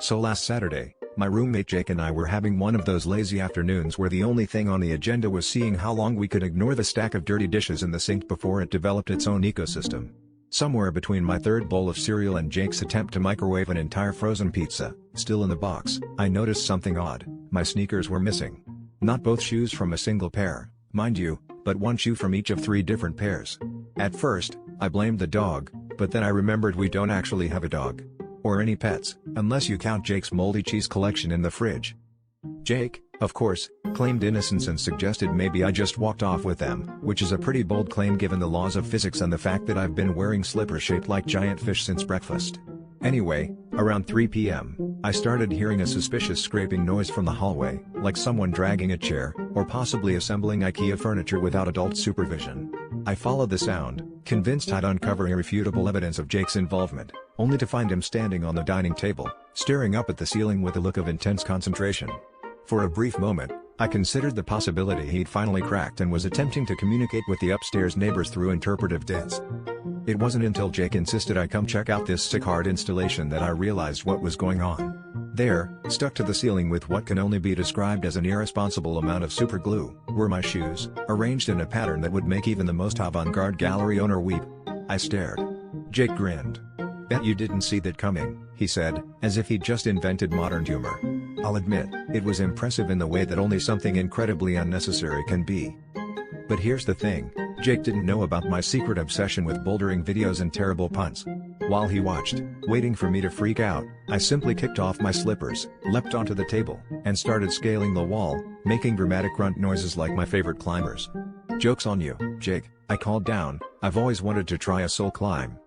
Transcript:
So last Saturday, my roommate Jake and I were having one of those lazy afternoons where the only thing on the agenda was seeing how long we could ignore the stack of dirty dishes in the sink before it developed its own ecosystem. Somewhere between my third bowl of cereal and Jake's attempt to microwave an entire frozen pizza, still in the box, I noticed something odd. My sneakers were missing. Not both shoes from a single pair, mind you, but one shoe from each of 3 different pairs. At first, I blamed the dog, but then I remembered we don't actually have a dog. Or any pets, unless you count Jake's moldy cheese collection in the fridge. Jake, of course, claimed innocence and suggested maybe I just walked off with them, which is a pretty bold claim given the laws of physics and the fact that I've been wearing slippers shaped like giant fish since breakfast. Anyway, around 3 p.m., I started hearing a suspicious scraping noise from the hallway, like someone dragging a chair, or possibly assembling IKEA furniture without adult supervision. I followed the sound, convinced I'd uncover irrefutable evidence of Jake's involvement, only to find him standing on the dining table, staring up at the ceiling with a look of intense concentration. For a brief moment, I considered the possibility he'd finally cracked and was attempting to communicate with the upstairs neighbors through interpretive dance. It wasn't until Jake insisted I come check out this sick hard installation that I realized what was going on. There, stuck to the ceiling with what can only be described as an irresponsible amount of super glue, were my shoes, arranged in a pattern that would make even the most avant-garde gallery owner weep. I stared. Jake grinned. "Bet you didn't see that coming," he said, as if he'd just invented modern humor. I'll admit, it was impressive in the way that only something incredibly unnecessary can be. But here's the thing, Jake didn't know about my secret obsession with bouldering videos and terrible puns. While he watched, waiting for me to freak out, I simply kicked off my slippers, leapt onto the table, and started scaling the wall, making dramatic grunt noises like my favorite climbers. "Joke's on you, Jake," I called down, "I've always wanted to try a soul climb."